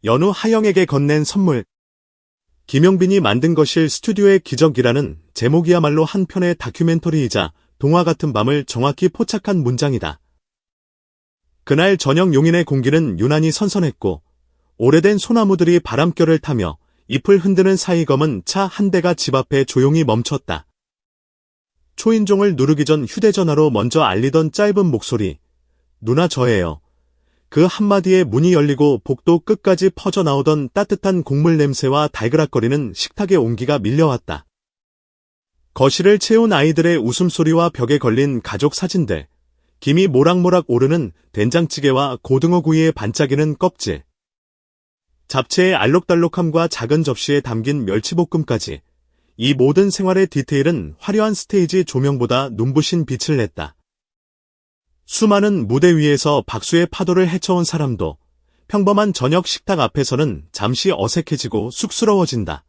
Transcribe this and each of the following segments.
연우 하영에게 건넨 선물. 김용빈이 만든 것일 스튜디오의 기적이라는 제목이야말로 한 편의 다큐멘터리이자 동화 같은 밤을 정확히 포착한 문장이다. 그날 저녁 용인의 공기는 유난히 선선했고 오래된 소나무들이 바람결을 타며 잎을 흔드는 사이 검은 차 한 대가 집 앞에 조용히 멈췄다. 초인종을 누르기 전 휴대전화로 먼저 알리던 짧은 목소리. 누나 저예요. 그 한마디에 문이 열리고 복도 끝까지 퍼져나오던 따뜻한 곡물 냄새와 달그락거리는 식탁의 온기가 밀려왔다. 거실을 채운 아이들의 웃음소리와 벽에 걸린 가족 사진들, 김이 모락모락 오르는 된장찌개와 고등어구이에 반짝이는 껍질, 잡채의 알록달록함과 작은 접시에 담긴 멸치볶음까지, 이 모든 생활의 디테일은 화려한 스테이지 조명보다 눈부신 빛을 냈다. 수많은 무대 위에서 박수의 파도를 헤쳐온 사람도 평범한 저녁 식탁 앞에서는 잠시 어색해지고 쑥스러워진다.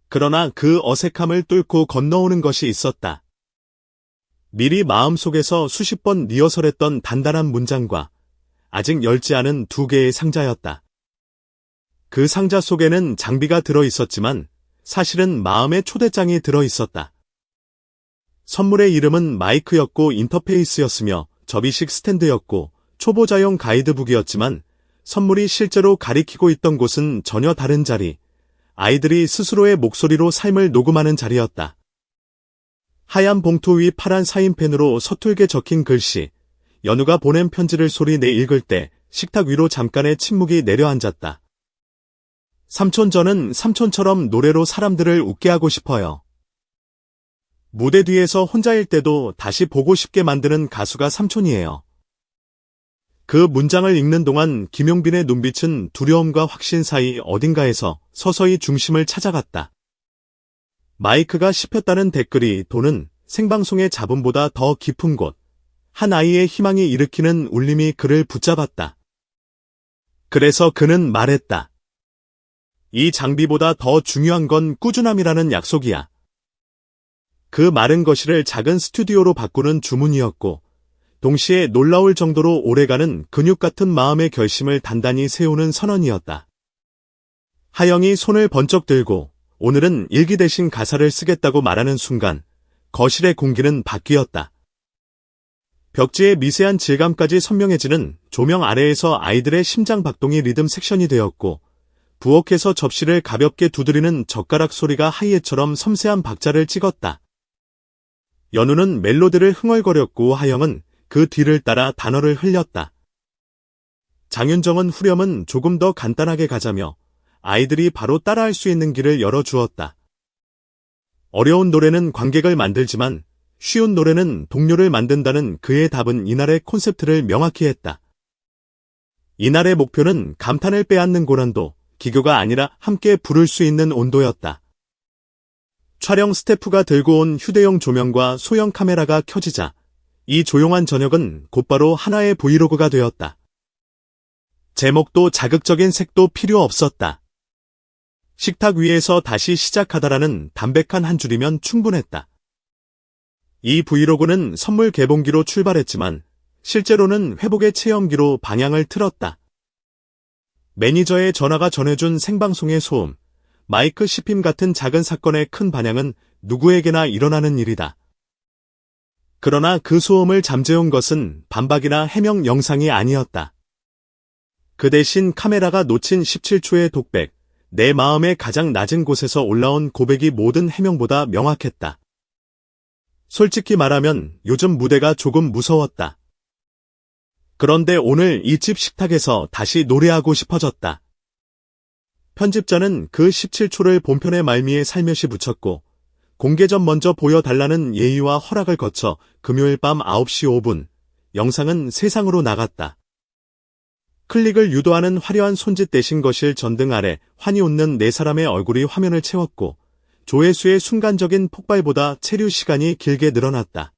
그러나 그 어색함을 뚫고 건너오는 것이 있었다. 미리 마음속에서 수십 번 리허설했던 단단한 문장과 아직 열지 않은 두 개의 상자였다. 그 상자 속에는 장비가 들어있었지만 사실은 마음의 초대장이 들어있었다. 선물의 이름은 마이크였고 인터페이스였으며 접이식 스탠드였고 초보자용 가이드북이었지만 선물이 실제로 가리키고 있던 곳은 전혀 다른 자리, 아이들이 스스로의 목소리로 삶을 녹음하는 자리였다. 하얀 봉투 위 파란 사인펜으로 서툴게 적힌 글씨, 연우가 보낸 편지를 소리 내 읽을 때 식탁 위로 잠깐의 침묵이 내려앉았다. 삼촌 저는 삼촌처럼 노래로 사람들을 웃게 하고 싶어요. 무대 뒤에서 혼자일 때도 다시 보고 싶게 만드는 가수가 삼촌이에요. 그 문장을 읽는 동안 김용빈의 눈빛은 두려움과 확신 사이 어딘가에서 서서히 중심을 찾아갔다. 마이크가 씹혔다는 댓글이 도는 생방송의 잡음보다 더 깊은 곳, 한 아이의 희망이 일으키는 울림이 그를 붙잡았다. 그래서 그는 말했다. 이 장비보다 더 중요한 건 꾸준함이라는 약속이야. 그 마른 거실을 작은 스튜디오로 바꾸는 주문이었고 동시에 놀라울 정도로 오래가는 근육 같은 마음의 결심을 단단히 세우는 선언이었다. 하영이 손을 번쩍 들고 오늘은 일기 대신 가사를 쓰겠다고 말하는 순간 거실의 공기는 바뀌었다. 벽지의 미세한 질감까지 선명해지는 조명 아래에서 아이들의 심장 박동이 리듬 섹션이 되었고 부엌에서 접시를 가볍게 두드리는 젓가락 소리가 하이햇처럼 섬세한 박자를 찍었다. 연우는 멜로디를 흥얼거렸고 하영은 그 뒤를 따라 단어를 흘렸다. 장윤정은 후렴은 조금 더 간단하게 가자며 아이들이 바로 따라할 수 있는 길을 열어주었다. 어려운 노래는 관객을 만들지만 쉬운 노래는 동료를 만든다는 그의 답은 이날의 콘셉트를 명확히 했다. 이날의 목표는 감탄을 빼앗는 고난도, 기교가 아니라 함께 부를 수 있는 온도였다. 촬영 스태프가 들고 온 휴대용 조명과 소형 카메라가 켜지자 이 조용한 저녁은 곧바로 하나의 브이로그가 되었다. 제목도 자극적인 색도 필요 없었다. 식탁 위에서 다시 시작하다라는 담백한 한 줄이면 충분했다. 이 브이로그는 선물 개봉기로 출발했지만 실제로는 회복의 체험기로 방향을 틀었다. 매니저의 전화가 전해준 생방송의 소음, 마이크 씹힘 같은 작은 사건의 큰 반향은 누구에게나 일어나는 일이다. 그러나 그 소음을 잠재운 것은 반박이나 해명 영상이 아니었다. 그 대신 카메라가 놓친 17초의 독백, 내 마음의 가장 낮은 곳에서 올라온 고백이 모든 해명보다 명확했다. 솔직히 말하면 요즘 무대가 조금 무서웠다. 그런데 오늘 이 집 식탁에서 다시 노래하고 싶어졌다. 편집자는 그 17초를 본편의 말미에 살며시 붙였고 공개 전 먼저 보여달라는 예의와 허락을 거쳐 금요일 밤 9시 5분 영상은 세상으로 나갔다. 클릭을 유도하는 화려한 손짓 대신 거실 전등 아래 환히 웃는 네 사람의 얼굴이 화면을 채웠고 조회수의 순간적인 폭발보다 체류 시간이 길게 늘어났다.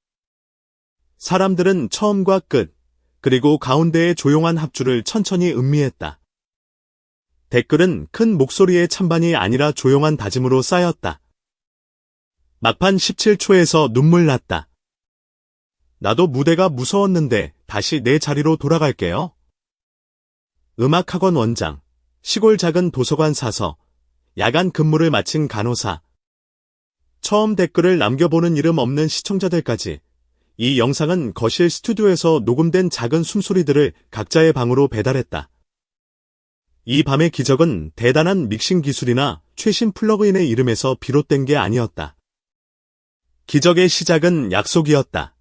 사람들은 처음과 끝, 그리고 가운데의 조용한 합주를 천천히 음미했다. 댓글은 큰 목소리의 찬반이 아니라 조용한 다짐으로 쌓였다. 막판 17초에서 눈물 났다. 나도 무대가 무서웠는데 다시 내 자리로 돌아갈게요. 음악학원 원장, 시골 작은 도서관 사서, 야간 근무를 마친 간호사, 처음 댓글을 남겨보는 이름 없는 시청자들까지 이 영상은 거실 스튜디오에서 녹음된 작은 숨소리들을 각자의 방으로 배달했다. 이 밤의 기적은 대단한 믹싱 기술이나 최신 플러그인의 이름에서 비롯된 게 아니었다. 기적의 시작은 약속이었다.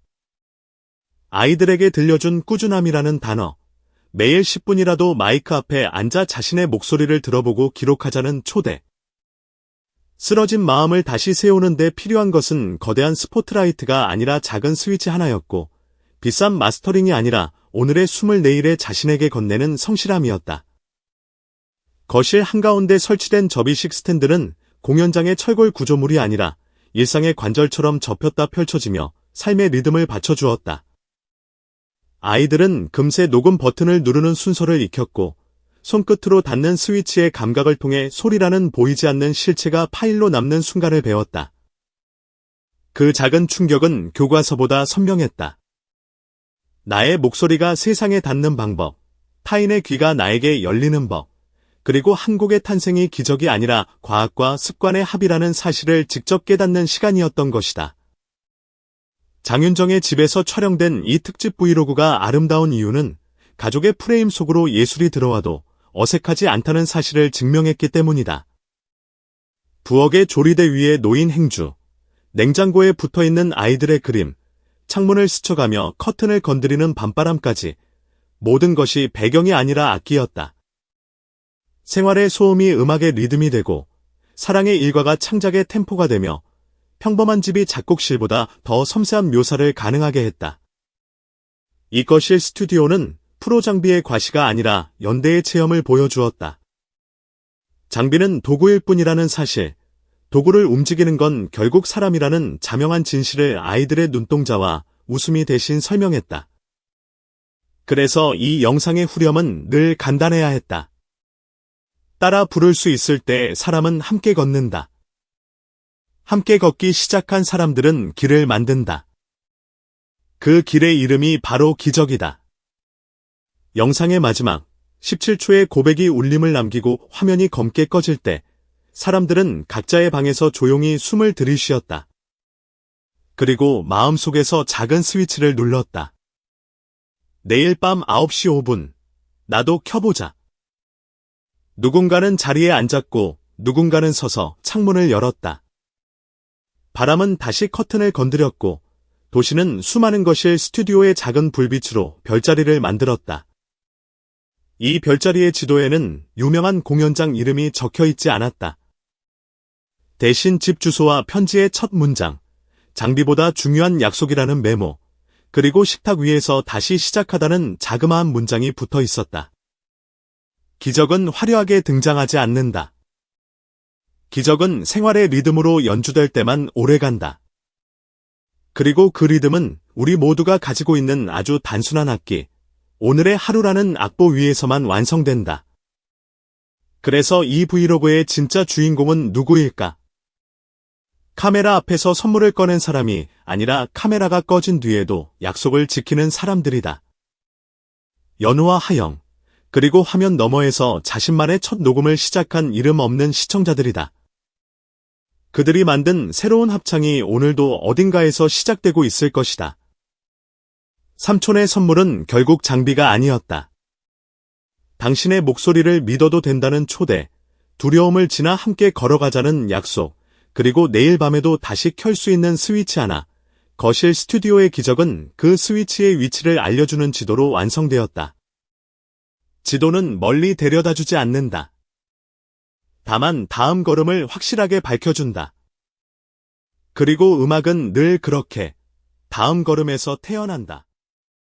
아이들에게 들려준 꾸준함이라는 단어, 매일 10분이라도 마이크 앞에 앉아 자신의 목소리를 들어보고 기록하자는 초대. 쓰러진 마음을 다시 세우는 데 필요한 것은 거대한 스포트라이트가 아니라 작은 스위치 하나였고, 비싼 마스터링이 아니라 오늘의 숨을 내일의 자신에게 건네는 성실함이었다. 거실 한가운데 설치된 접이식 스탠드는 공연장의 철골 구조물이 아니라 일상의 관절처럼 접혔다 펼쳐지며 삶의 리듬을 받쳐주었다. 아이들은 금세 녹음 버튼을 누르는 순서를 익혔고, 손끝으로 닿는 스위치의 감각을 통해 소리라는 보이지 않는 실체가 파일로 남는 순간을 배웠다. 그 작은 충격은 교과서보다 선명했다. 나의 목소리가 세상에 닿는 방법, 타인의 귀가 나에게 열리는 법, 그리고 한 곡의 탄생이 기적이 아니라 과학과 습관의 합이라는 사실을 직접 깨닫는 시간이었던 것이다. 장윤정의 집에서 촬영된 이 특집 브이로그가 아름다운 이유는 가족의 프레임 속으로 예술이 들어와도 어색하지 않다는 사실을 증명했기 때문이다. 부엌의 조리대 위에 놓인 행주, 냉장고에 붙어있는 아이들의 그림, 창문을 스쳐가며 커튼을 건드리는 밤바람까지 모든 것이 배경이 아니라 악기였다. 생활의 소음이 음악의 리듬이 되고 사랑의 일과가 창작의 템포가 되며 평범한 집이 작곡실보다 더 섬세한 묘사를 가능하게 했다. 이거실 스튜디오는 프로 장비의 과시가 아니라 연대의 체험을 보여주었다. 장비는 도구일 뿐이라는 사실, 도구를 움직이는 건 결국 사람이라는 자명한 진실을 아이들의 눈동자와 웃음이 대신 설명했다. 그래서 이 영상의 후렴은 늘 간단해야 했다. 따라 부를 수 있을 때 사람은 함께 걷는다. 함께 걷기 시작한 사람들은 길을 만든다. 그 길의 이름이 바로 기적이다. 영상의 마지막 17초의 고백이 울림을 남기고 화면이 검게 꺼질 때 사람들은 각자의 방에서 조용히 숨을 들이쉬었다. 그리고 마음속에서 작은 스위치를 눌렀다. 내일 밤 9시 5분 나도 켜보자. 누군가는 자리에 앉았고 누군가는 서서 창문을 열었다. 바람은 다시 커튼을 건드렸고 도시는 수많은 거실 스튜디오의 작은 불빛으로 별자리를 만들었다. 이 별자리의 지도에는 유명한 공연장 이름이 적혀 있지 않았다. 대신 집 주소와 편지의 첫 문장, 장비보다 중요한 약속이라는 메모, 그리고 식탁 위에서 다시 시작하다는 자그마한 문장이 붙어 있었다. 기적은 화려하게 등장하지 않는다. 기적은 생활의 리듬으로 연주될 때만 오래간다. 그리고 그 리듬은 우리 모두가 가지고 있는 아주 단순한 악기, 오늘의 하루라는 악보 위에서만 완성된다. 그래서 이 브이로그의 진짜 주인공은 누구일까? 카메라 앞에서 선물을 꺼낸 사람이 아니라 카메라가 꺼진 뒤에도 약속을 지키는 사람들이다. 연우와 하영, 그리고 화면 너머에서 자신만의 첫 녹음을 시작한 이름 없는 시청자들이다. 그들이 만든 새로운 합창이 오늘도 어딘가에서 시작되고 있을 것이다. 삼촌의 선물은 결국 장비가 아니었다. 당신의 목소리를 믿어도 된다는 초대, 두려움을 지나 함께 걸어가자는 약속, 그리고 내일 밤에도 다시 켤 수 있는 스위치 하나. 거실 스튜디오의 기적은 그 스위치의 위치를 알려주는 지도로 완성되었다. 지도는 멀리 데려다주지 않는다. 다만 다음 걸음을 확실하게 밝혀준다. 그리고 음악은 늘 그렇게 다음 걸음에서 태어난다.